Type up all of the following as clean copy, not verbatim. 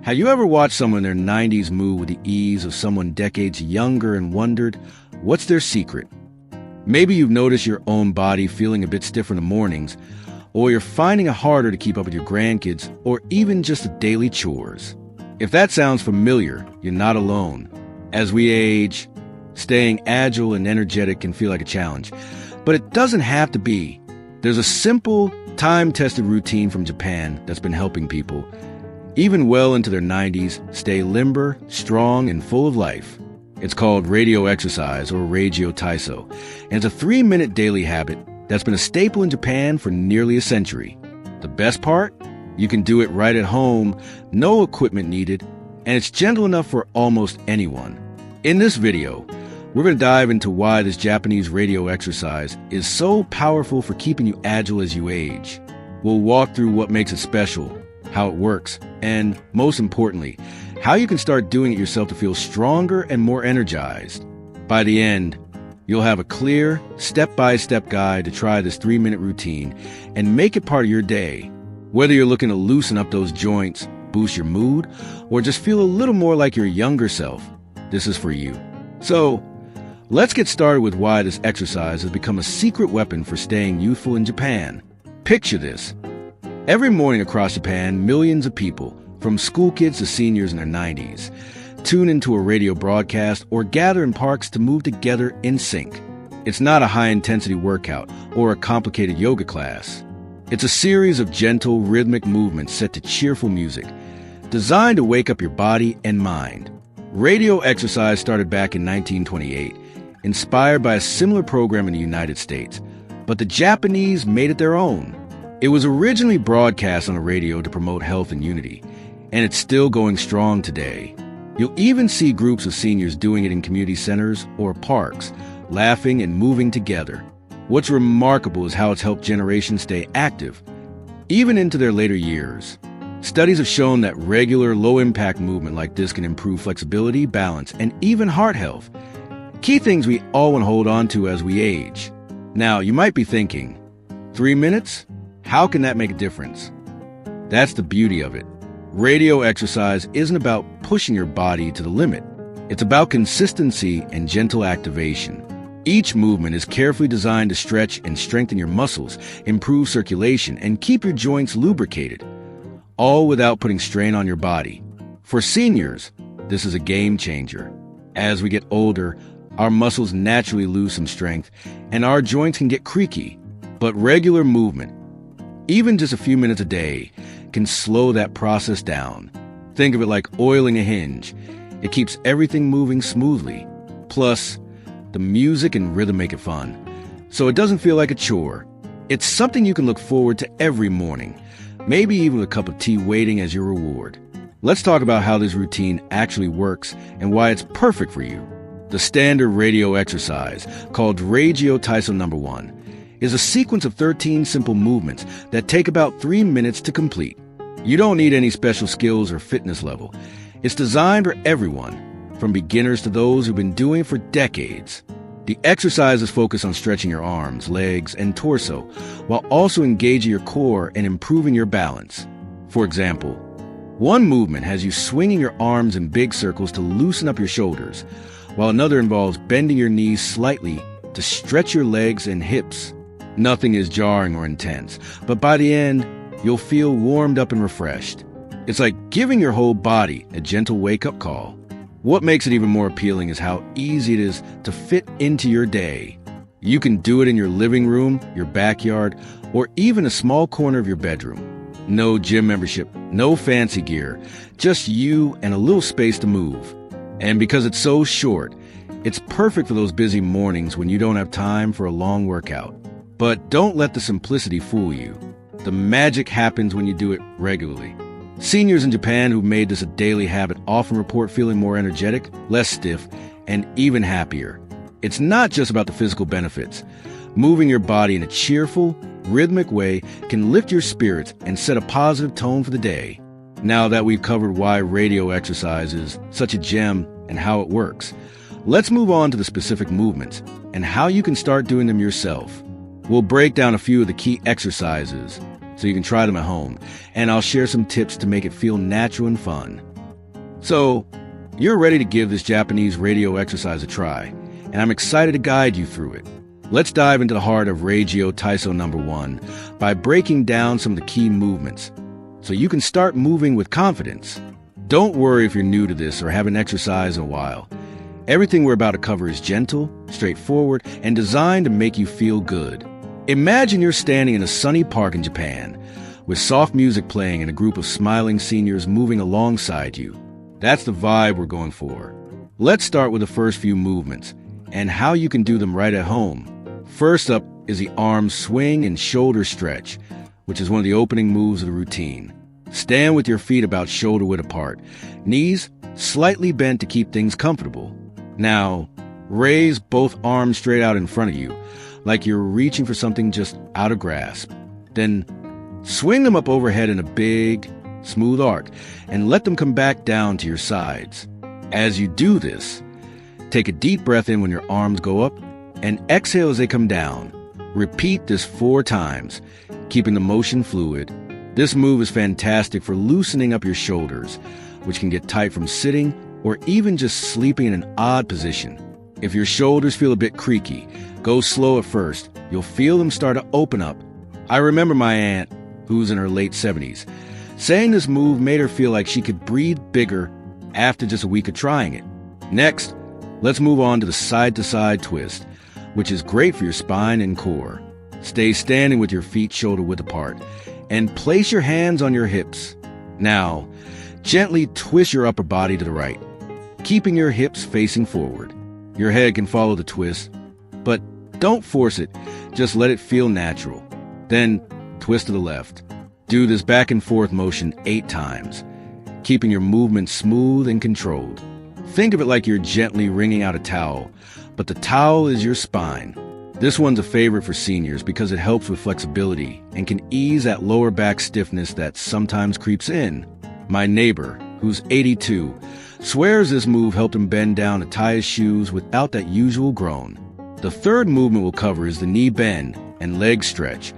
Have you ever watched someone in their 90s move with the ease of someone decades younger and wondered, what's their secret? Maybe you've noticed your own body feeling a bit stiff in the mornings, or you're finding it harder to keep up with your grandkids, or even just the daily chores. If that sounds familiar, you're not alone. As we age, staying agile and energetic can feel like a challenge, but it doesn't have to be. There's a simple, time-tested routine from Japan that's been helping people, even well into their 90s, stay limber, strong, and full of life. It's called radio exercise, or Reigio Taiso, and it's a 3-minute daily habit that's been a staple in Japan for nearly a century. The best part? You can do it right at home, no equipment needed, and it's gentle enough for almost anyone. In this video, we're going to dive into why this Japanese radio exercise is so powerful for keeping you agile as you age. We'll walk through what makes it special, how it works, and most importantly, how you can start doing it yourself to feel stronger and more energized. By the end, you'll have a clear, step-by-step guide to try this 3-minute routine and make it part of your day. Whether you're looking to loosen up those joints, boost your mood, or just feel a little more like your younger self, this is for you. So, let's get started with why this exercise has become a secret weapon for staying youthful in Japan. Picture this. Every morning across Japan, millions of people, from school kids to seniors in their 90s, tune into a radio broadcast or gather in parks to move together in sync. It's not a high-intensity workout or a complicated yoga class. It's a series of gentle, rhythmic movements set to cheerful music, designed to wake up your body and mind. Radio exercise started back in 1928, inspired by a similar program in the United States, but the Japanese made it their own. It was originally broadcast on the radio to promote health and unity, and it's still going strong today. You'll even see groups of seniors doing it in community centers or parks, laughing and moving together. What's remarkable is how it's helped generations stay active, even into their later years. Studies have shown that regular, low-impact movement like this can improve flexibility, balance, and even heart health. Key things we all want to hold on to as we age. Now, you might be thinking, 3 minutes? How can that make a difference? That's the beauty of it. Radio exercise isn't about pushing your body to the limit. It's about consistency and gentle activation. Each movement is carefully designed to stretch and strengthen your muscles, improve circulation, and keep your joints lubricated, all without putting strain on your body. For seniors, this is a game changer. As we get older, our muscles naturally lose some strength, and our joints can get creaky. But regular movement, even just a few minutes a day, can slow that process down. Think of it like oiling a hinge. It keeps everything moving smoothly. Plus, the music and rhythm make it fun, so it doesn't feel like a chore. It's something you can look forward to every morning, maybe even with a cup of tea waiting as your reward. Let's talk about how this routine actually works and why it's perfect for you. The standard radio exercise, called Reigio Taiso No. 1, is a sequence of 13 simple movements that take about 3 minutes to complete. You don't need any special skills or fitness level. It's designed for everyone, from beginners to those who've been doing it for decades. The exercises focus on stretching your arms, legs, and torso, while also engaging your core and improving your balance. For example, one movement has you swinging your arms in big circles to loosen up your shoulders, while another involves bending your knees slightly to stretch your legs and hips. Nothing is jarring or intense, but by the end, you'll feel warmed up and refreshed. It's like giving your whole body a gentle wake-up call. What makes it even more appealing is how easy it is to fit into your day. You can do it in your living room, your backyard, or even a small corner of your bedroom. No gym membership, no fancy gear, just you and a little space to move. And because it's so short, it's perfect for those busy mornings when you don't have time for a long workout. But don't let the simplicity fool you. The magic happens when you do it regularly. Seniors in Japan who've made this a daily habit often report feeling more energetic, less stiff, and even happier. It's not just about the physical benefits. Moving your body in a cheerful, rhythmic way can lift your spirits and set a positive tone for the day. Now that we've covered why radio exercise is such a gem and how it works, let's move on to the specific movements and how you can start doing them yourself. We'll break down a few of the key exercises so you can try them at home, and I'll share some tips to make it feel natural and fun. So, you're ready to give this Japanese radio exercise a try, and I'm excited to guide you through it. Let's dive into the heart of Radio Taiso number 1 by breaking down some of the key movements, so you can start moving with confidence. Don't worry if you're new to this or haven't exercised in a while. Everything we're about to cover is gentle, straightforward, and designed to make you feel good. Imagine you're standing in a sunny park in Japan, with soft music playing and a group of smiling seniors moving alongside you. That's the vibe we're going for. Let's start with the first few movements, and how you can do them right at home. First up is the arm swing and shoulder stretch, which is one of the opening moves of the routine. Stand with your feet about shoulder width apart, knees slightly bent to keep things comfortable. Now, raise both arms straight out in front of you, like you're reaching for something just out of grasp. Then, swing them up overhead in a big, smooth arc, and let them come back down to your sides. As you do this, take a deep breath in when your arms go up, and exhale as they come down. Repeat this 4 times, keeping the motion fluid. This move is fantastic for loosening up your shoulders, which can get tight from sitting or even just sleeping in an odd position. If your shoulders feel a bit creaky, go slow at first. You'll feel them start to open up. I remember my aunt, who's in her late 70s, saying this move made her feel like she could breathe bigger after just a week of trying it. Next, let's move on to the side-to-side twist, which is great for your spine and core. Stay standing with your feet shoulder width apart, and place your hands on your hips. Now, gently twist your upper body to the right, keeping your hips facing forward. Your head can follow the twist, but don't force it, just let it feel natural. Then, twist to the left. Do this back and forth motion 8 times, keeping your movement smooth and controlled. Think of it like you're gently wringing out a towel, but the towel is your spine. This one's a favorite for seniors because it helps with flexibility and can ease that lower back stiffness that sometimes creeps in. My neighbor, who's 82, swears this move helped him bend down to tie his shoes without that usual groan. The third movement we'll cover is the knee bend and leg stretch,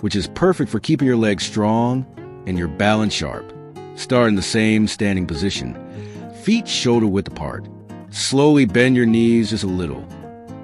which is perfect for keeping your legs strong and your balance sharp. Start in the same standing position, feet shoulder width apart. Slowly bend your knees just a little,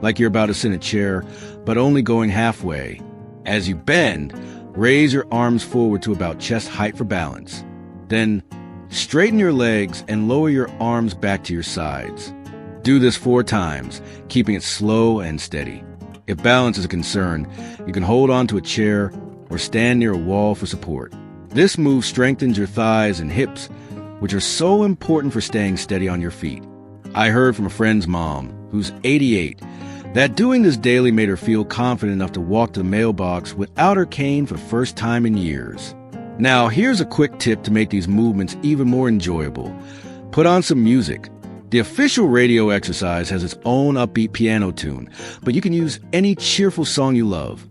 like you're about to sit in a chair, but only going halfway. As you bend, raise your arms forward to about chest height for balance. Then, straighten your legs and lower your arms back to your sides. Do this 4 times, keeping it slow and steady. If balance is a concern, you can hold on to a chair or stand near a wall for support. This move strengthens your thighs and hips, which are so important for staying steady on your feet. I heard from a friend's mom, who's 88, that doing this daily made her feel confident enough to walk to the mailbox without her cane for the first time in years. Now, here's a quick tip to make these movements even more enjoyable. Put on some music. The official radio exercise has its own upbeat piano tune, but you can use any cheerful song you love.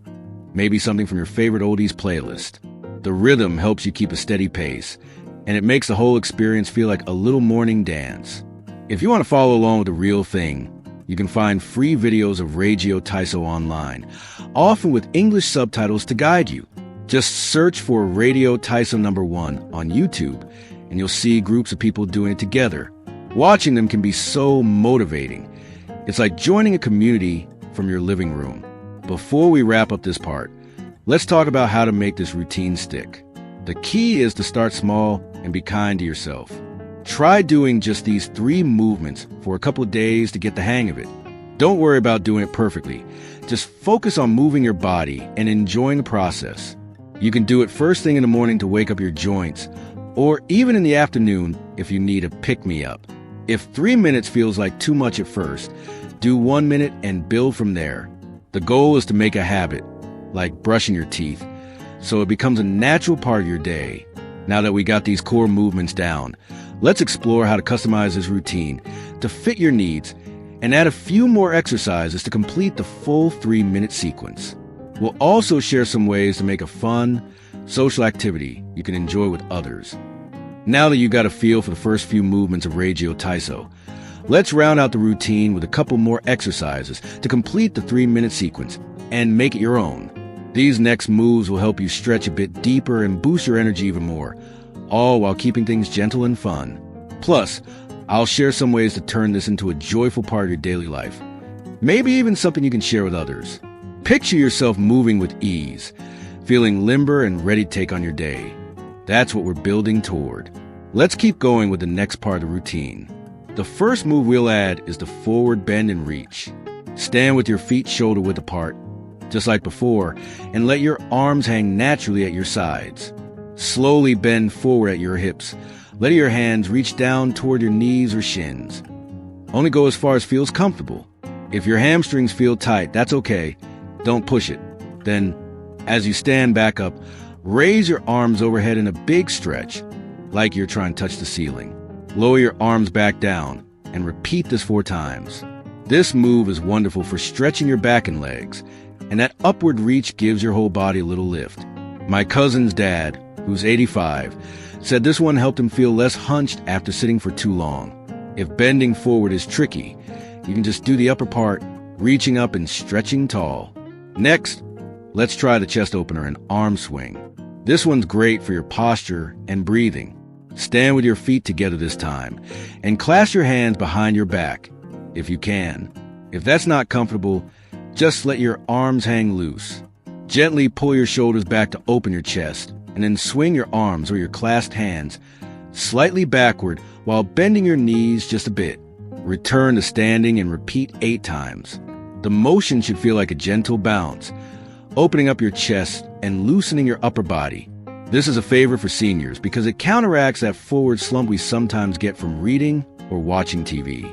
Maybe something from your favorite oldies playlist. The rhythm helps you keep a steady pace, and it makes the whole experience feel like a little morning dance. If you want to follow along with the real thing, you can find free videos of Radio Taiso online, often with English subtitles to guide you. Just search for Radio Taiso number 1 on YouTube, and you'll see groups of people doing it together. Watching them can be so motivating. It's like joining a community from your living room. Before we wrap up this part, let's talk about how to make this routine stick. The key is to start small and be kind to yourself. Try doing just these 3 movements for a couple of days to get the hang of it. Don't worry about doing it perfectly. Just focus on moving your body and enjoying the process. You can do it first thing in the morning to wake up your joints, or even in the afternoon if you need a pick-me-up. If 3 minutes feels like too much at first, do 1 minute and build from there. The goal is to make a habit, like brushing your teeth, so it becomes a natural part of your day. Now that we got these core movements down, let's explore how to customize this routine to fit your needs and add a few more exercises to complete the full 3-minute sequence. We'll also share some ways to make a fun, social activity you can enjoy with others. Now that you got a feel for the first few movements of Radio Taiso, let's round out the routine with a couple more exercises to complete the 3-minute sequence and make it your own. These next moves will help you stretch a bit deeper and boost your energy even more, all while keeping things gentle and fun. Plus, I'll share some ways to turn this into a joyful part of your daily life. Maybe even something you can share with others. Picture yourself moving with ease, feeling limber and ready to take on your day. That's what we're building toward. Let's keep going with the next part of the routine. The first move we'll add is the forward bend and reach. Stand with your feet shoulder-width apart, just like before, and let your arms hang naturally at your sides. Slowly bend forward at your hips, letting your hands reach down toward your knees or shins. Only go as far as feels comfortable. If your hamstrings feel tight, that's okay. Don't push it. Then, as you stand back up, raise your arms overhead in a big stretch, like you're trying to touch the ceiling. Lower your arms back down, and repeat this 4 times. This move is wonderful for stretching your back and legs, and that upward reach gives your whole body a little lift. My cousin's dad, who's 85, said this one helped him feel less hunched after sitting for too long. If bending forward is tricky, you can just do the upper part, reaching up and stretching tall. Next, let's try the chest opener and arm swing. This one's great for your posture and breathing. Stand with your feet together this time, and clasp your hands behind your back, if you can. If that's not comfortable, just let your arms hang loose. Gently pull your shoulders back to open your chest, and then swing your arms or your clasped hands slightly backward while bending your knees just a bit. Return to standing and repeat 8 times. The motion should feel like a gentle bounce, opening up your chest and loosening your upper body. This is a favorite for seniors because it counteracts that forward slump we sometimes get from reading or watching TV.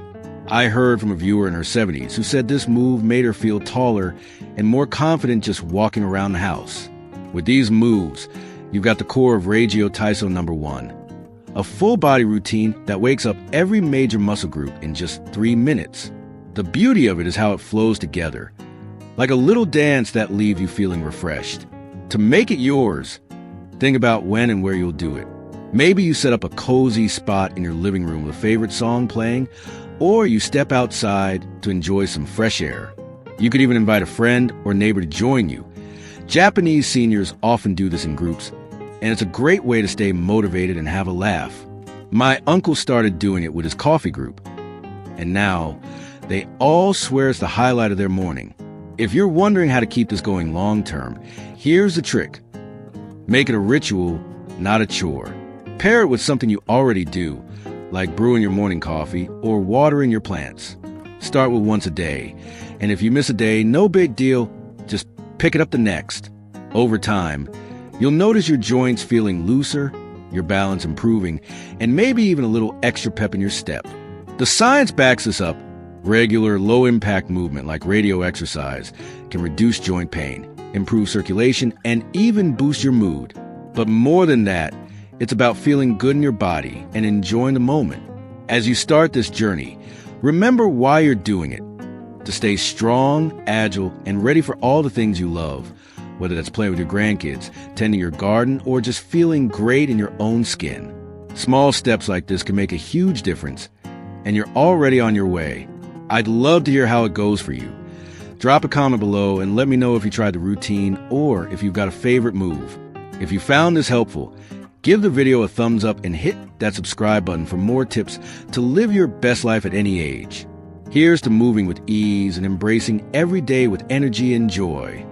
I heard from a viewer in her 70s who said this move made her feel taller and more confident just walking around the house. With these moves, you've got the core of Regio Taiso number 1, a full-body routine that wakes up every major muscle group in just 3 minutes. The beauty of it is how it flows together, like a little dance that leaves you feeling refreshed. To make it yours, think about when and where you'll do it. Maybe you set up a cozy spot in your living room with a favorite song playing, or you step outside to enjoy some fresh air. You could even invite a friend or neighbor to join you. Japanese seniors often do this in groups, and it's a great way to stay motivated and have a laugh. My uncle started doing it with his coffee group, and now they all swear it's the highlight of their morning. If you're wondering how to keep this going long-term, here's the trick. Make it a ritual, not a chore. Pair it with something you already do, like brewing your morning coffee or watering your plants. Start with once a day, and if you miss a day, no big deal, just pick it up the next. Over time, you'll notice your joints feeling looser, your balance improving, and maybe even a little extra pep in your step. The science backs this up. Regular, low-impact movement like radio exercise can reduce joint pain, improve circulation, and even boost your mood. But more than that, it's about feeling good in your body and enjoying the moment. As you start this journey, remember why you're doing it. To stay strong, agile, and ready for all the things you love, whether that's playing with your grandkids, tending your garden, or just feeling great in your own skin. Small steps like this can make a huge difference, and you're already on your way. I'd love to hear how it goes for you. Drop a comment below and let me know if you tried the routine or if you've got a favorite move. If you found this helpful, give the video a thumbs up and hit that subscribe button for more tips to live your best life at any age. Here's to moving with ease and embracing every day with energy and joy.